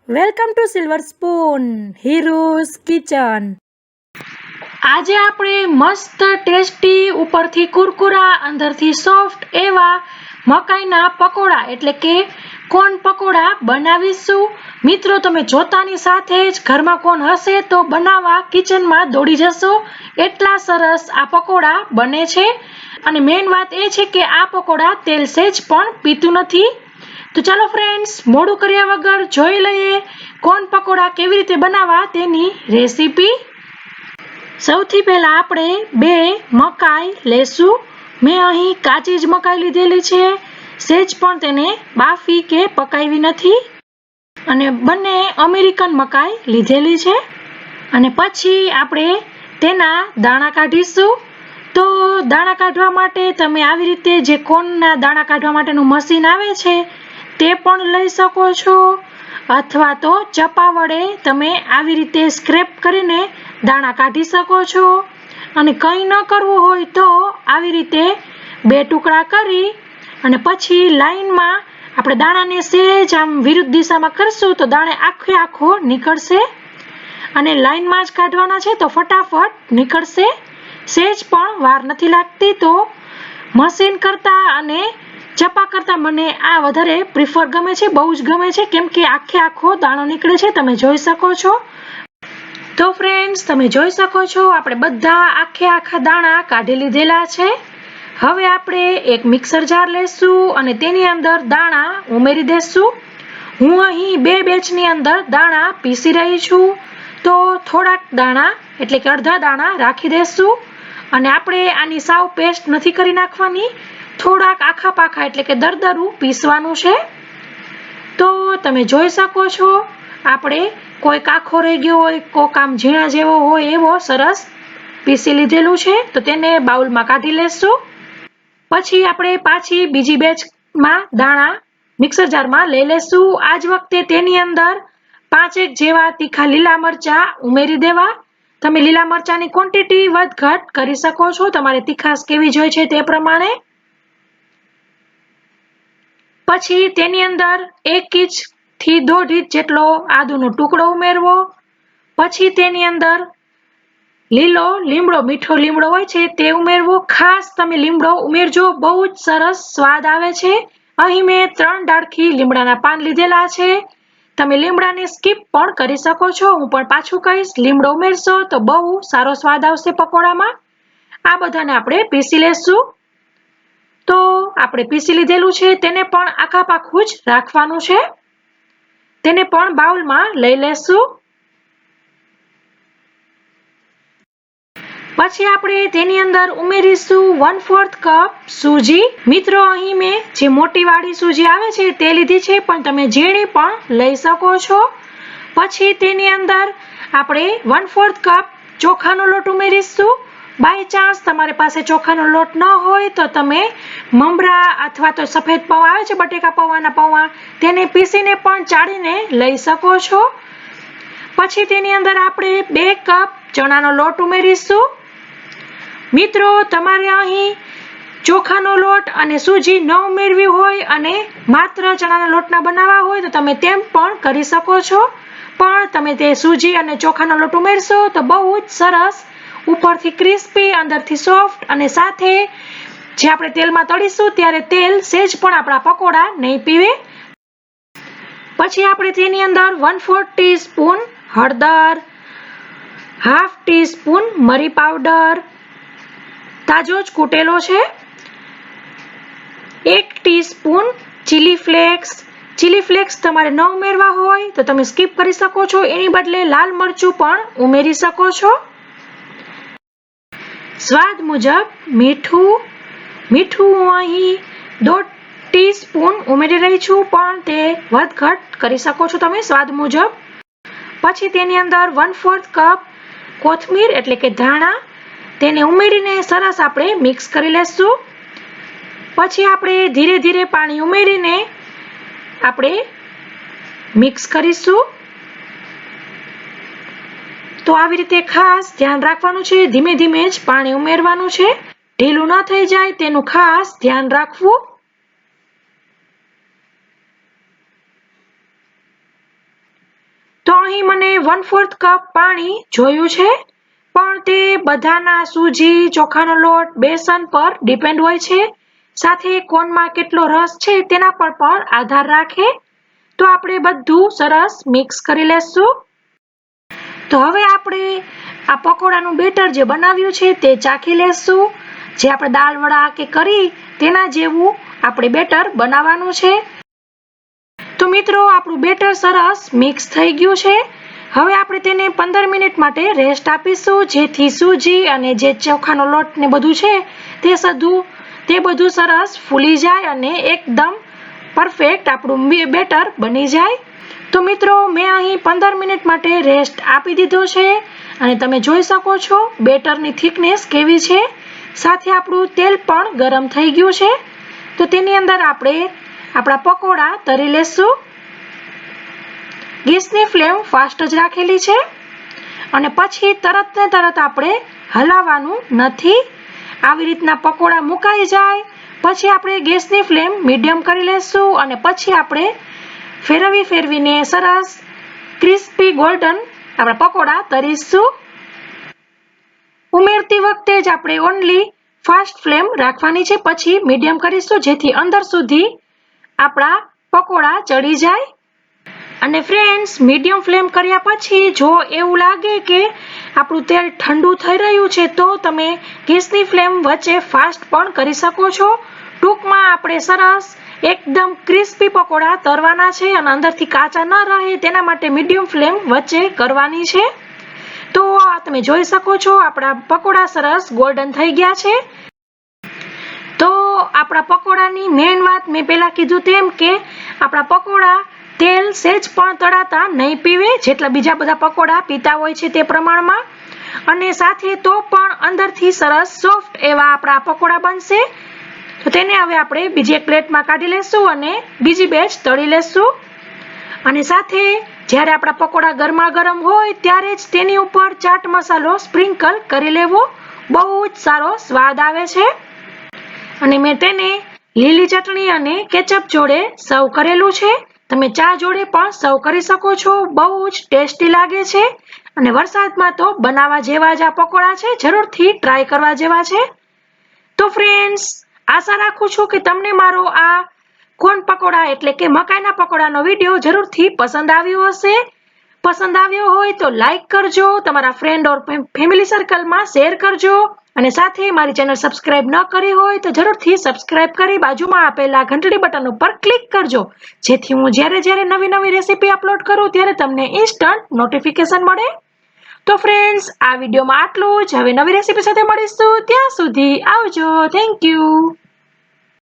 Welcome to silver spoon Heeru's kitchen. આજે આપણે મસ્ત ટેસ્ટી ઉપરથી કુરકુરા અંદરથી સોફ્ટ એવા મકાઈના પકોડા એટલે કે કોર્ન પકોડા બનાવીશું। મિત્રો તમે જોતાની સાથે જ ઘરમાં કોણ હશે તો બનાવવા કિચનમાં દોડી જશો, એટલા સરસ આ પકોડા બને છે। અને મેઇન વાત એ છે કે આ પકોડા તેલ સહેજ પણ પીતું નથી। તો ચાલો ફ્રેન્ડ્સ, મોડું કર્યા વગર જોઈ લઈએ કોર્ન પકોડા કેવી રીતે બનાવવા તેની રેસીપી। સૌથી પહેલા આપણે 2 મકાઈ લેશું। મેં અહીં કાચી જ મકાઈ લીધેલી છે, સહેજ પણ તેને બાફી કે પકાવી નથી, અને બંને અમેરિકન મકાઈ લીધેલી છે। અને પછી આપણે તેના દાણા કાઢીશું। તો દાણા કાઢવા માટે તમે આવી રીતે જે કોર્નના દાણા કાઢવા માટેનું મશીન આવે છે તે પણ લઈ શકો છો, અથવા તો ચપા વડે તમે આવી રીતે સ્ક્રેપ કરીને દાણા કાઢી શકો છો। અને કંઈ ન કરવું હોય તો આવી રીતે 2 ટુકડા કરી અને પછી લાઈનમાં આપણે દાણાને સહેજ આમ વિરુદ્ધ દિશામાં કરશું તો દાણે આખો નીકળશે, અને લાઈનમાં જ કાઢવાના છે તો ફટાફટ નીકળશે, સહેજ પણ વાર નથી લાગતી। તો મશીન કરતા અને ચપા કરતા મને આ વધારે પ્રિફર ગમે છે, બહુ જ ગમે છે, કેમ કે આખો દાણો નીકળે છે, તમે જોઈ શકો છો। તો ફ્રેન્ડ્સ, તમે જોઈ શકો છો આપણે બધા આખા દાણા કાઢી લીધેલા છે। હવે આપણે એક મિક્સર જાર લેશું અને તેની અંદર દાણા ઉમેરી દેશું। હું અહીં 2 બેચની અંદર દાણા પીસી રહી છું, તો થોડાક દાણા એટલે કે અડધા દાણા રાખી દેશું, અને આપણે આની સાવ પેસ્ટ નથી કરી નાખવાની, થોડાક આખા પાખા એટલે કે દરદરું પીસવાનું છે। તો તમે જોઈ શકો છો આપણે કોઈ આખો રહી ગયો હોય, કોક આમ ઝીણા જેવો હોય એવો સરસ પીસી લીધેલું છે, તો તેને બાઉલમાં કાઢી લેશું। પછી આપણે પાછી બીજી બેચમાં દાણા મિક્સર જારમાં લઈ લેશું। આ જ વખતે તેની અંદર 5 જેવા તીખા લીલા મરચા ઉમેરી દેવા। તમે લીલા મરચાની ક્વોન્ટિટી વધઘટ કરી શકો છો, તમારે તીખાશ કેવી જોઈએ છે તે પ્રમાણે। પછી તેની અંદર 1 ઇંચ થી 1.5 ઇંચ જેટલો આદુનો ટુકડો ઉમેરવો। પછી તેની અંદર લીલો લીમડો, મીઠો લીમડો હોય છે તે ઉમેરવો। ખાસ તમે લીમડો ઉમેરજો, બહુ જ સરસ સ્વાદ આવે છે। અહીં મેં 3 ડાળખી લીમડાના પાન લીધેલા છે, તમે લીમડાને સ્કીપ પણ કરી શકો છો, હું પણ પાછું કહીશ, લીમડો ઉમેરશો તો બહુ સારો સ્વાદ આવશે પકોડામાં। આ બધાને આપણે પીસી લેશું। તો આપણે પીસી લીધેલું છે તેને પણ આખા પાખું જ રાખવાનું છે, તેને પણ બાઉલમાં લઈ લેશું। પછી આપણે તેની અંદર ઉમેરીશું 1/4 કપ સૂજી। મિત્રો અહીં મેં જે મોટી વાળી સૂજી આવે છે તે લીધી છે, પણ તમે ઝીણી પણ લઈ શકો છો। પછી તેની અંદર આપણે 1/4 કપ ચોખાનો લોટ ઉમેરીશું। બાય ચાન્સ તમારી પાસે ચોખાનો લોટ ન હોય તો તમે મમરા અથવા તો સફેદ પૌવા આવે છે, બટેકા પૌવાના પૌવા, તેને પીસીને પણ ચાળીને લઈ શકો છો। પછી તેની અંદર આપણે 2 કપ ચણાનો લોટ ઉમેરીશું। મિત્રો તમારે અહીં ચોખાનો લોટ અને સૂજી ન ઉમેરવી હોય અને માત્ર ચણાના લોટના બનાવવા હોય તો તમે તેમ પણ કરી શકો છો, પણ તમે તે સૂજી અને ચોખાનો લોટ ઉમેરશો તો બહુ જ સરસ ઉપરથી ક્રિસ્પી, અંદરથી સોફ્ટ, અને સાથે જે આપણે તેલમાં તળીશું ત્યારે તેલ સહેજ પણ આપણા પકોડા નહીં પીવે। પછી આપણે તેની અંદર 1/4 ટીસ્પૂન હળદર, 1/2 ટીસ્પૂન મરી પાવડર તાજો જ કૂટેલો છે, 1 ટીસ્પૂન ચીલી ફ્લેક્સ તમારે ન ઉમેરવા હોય તો તમે સ્કીપ કરી શકો છો, એની બદલે લાલ મરચું પણ ઉમેરી શકો છો। સ્વાદ મુજબ મીઠું હું અહીં 1/2 ટીસ્પૂન ઉમેરી રહી છું, પણ તે વધઘટ કરી શકો છો તમે સ્વાદ મુજબ। પછી તેની અંદર 1/4 કપ કોથમીર એટલે કે ધાણા, તેને ઉમેરીને સરસ આપણે મિક્સ કરી લેશું। પછી આપણે ધીરે ધીરે પાણી ઉમેરીને આપણે મિક્સ કરીશું। તો આવી રીતે ખાસ ધ્યાન રાખવાનું છે, ધીમે ધીમે જ પાણી ઉમેરવાનું છે, ઢીલું ન થઈ જાય તેનું ખાસ ધ્યાન રાખવું। અહીં મને 1/4 કપ પાણી જોયું છે, પણ તે બધાના સૂજી, ચોખાનો લોટ, બેસન પર ડિપેન્ડ હોય છે. સાથે કોનમાં કેટલો રસ છે તેના પર પણ આધાર રાખે. તો આપણે બધું સરસ મિક્સ કરી લેશું. તો હવે આપણે આ પકોડાનું બેટર જે બનાવ્યું છે તે ચાખી લેશું. જે આપણે દાળ વડા કે કરી તેના જેવું આપણે બેટર બનાવવાનું છે. તો મિત્રો આપણું બેટર સરસ મિક્સ થઈ ગયું છે. હવે આપણે તેને 15 મિનિટ માટે રેસ્ટ આપીશું, જેથી સૂજી અને જે ચોખાનો લોટ ને બધું છે તે બધું સરસ ફૂલી જાય અને એકદમ પરફેક્ટ આપણું બેટર બની જાય. તો મિત્રો મેં અહીં 15 મિનિટ માટે રેસ્ટ આપી દીધો છે અને તમે જોઈ શકો છો બેટરની થિકનેસ કેવી છે. સાથે આપણું તેલ પણ ગરમ થઈ ગયું છે. તો તેની અંદર આપણે આપણા પકોડા તળી લેશું. ગેસની ફ્લેમ ફાસ્ટ જ રાખેલી છે અને પછી તરત ને તરત આપણે હલાવવાનું નથી. આવી રીતના પકોડા મુકાઈ જાય પછી આપણે ગેસની ફ્લેમ મીડિયમ કરી લેશું અને પછી આપણે ફેરવીને સરસ ક્રિસ્પી ગોલ્ડન આપણા પકોડા તળીશું. ઉમેરતી વખતે જ આપણે ઓનલી ફાસ્ટ ફ્લેમ રાખવાની છે, પછી મીડિયમ કરીશું, જેથી અંદર સુધી આપણા પકોડા ચડી જાય. અને ફ્રેન્ડ્સ, મીડિયમ ફ્લેમ કર્યા પછી જો એવું લાગે કે આપણું તેલ ઠંડુ થઈ રહ્યું છે તો તમે ગેસની ફ્લેમ વચ્ચે ફાસ્ટ પણ કરી શકો છો. ટૂંકમાં આપણે સરસ એકદમ ક્રિસ્પી પકોડા તળવાના છે અને અંદરથી કાચા ન રહે તેના માટે મીડિયમ ફ્લેમ વચ્ચે કરવાની છે. તો તમે જોઈ શકો છો આપણા પકોડા સરસ ગોલ્ડન થઈ ગયા છે. તો આપણા પકોડાની મેઇન વાત મેં પહેલા કીધું તેમ કે આપણા પકોડા તેલ સહેજ પણ તળાતા નહીં પીવે, જેટલા બીજા બધા પકોડા પીતા હોય છે તે પ્રમાણમાં. અને સાથે તો પણ અંદરથી સરસ સોફ્ટ એવા આપણા પકોડા બનશે. તો તેને હવે આપણે બીજી એક પ્લેટમાં કાઢી લેશું અને બીજી બેચ તળી લેશું. અને સાથે જ્યારે આપણા પકોડા ગરમા ગરમ હોય ત્યારે જ તેની ઉપર ચાટ મસાલો સ્પ્રિંકલ કરી લેવો. બહુ જ સારો સ્વાદ આવે છે. અને મેં તેને લીલી ચટણી અને કેચઅપ જોડે સર્વ કરેલું છે. તમે ચા જોડે પણ સર્વ કરી શકો છો. બહુ જ ટેસ્ટી લાગે છે અને વરસાદમાં તો બનાવવા જેવા જ આ પકોડા છે. જરૂરથી ટ્રાય કરવા જેવા છે. તો ફ્રેન્ડ્સ, આશા રાખું છું કે તમને મારો આ કોર્ન પકોડા એટલે કે મકાઈના પકોડાનો વિડીયો જરૂરથી પસંદ આવ્યો હશે. પસંદ આવ્યો હોય તો લાઈક કરજો, તમારા ફ્રેન્ડ ઓર ફેમિલી સર્કલમાં શેર કરજો અને સાથે મારી ચેનલ સબસ્ક્રાઇબ ન કરી હોય તો જરૂરથી સબસ્ક્રાઇબ કરી બાજુમાં આપેલા ઘંટડી બટન ઉપર ક્લિક કરજો, જેથી હું જ્યારે નવી રેસીપી અપલોડ કરું ત્યારે તમને ઇન્સ્ટન્ટ નોટિફિકેશન મળે. તો ફ્રેન્ડ્સ, આ વિડીયોમાં આટલું જ. હવે નવી રેસીપી સાથે મળીશું. ત્યાં સુધી આવજો. Thank you.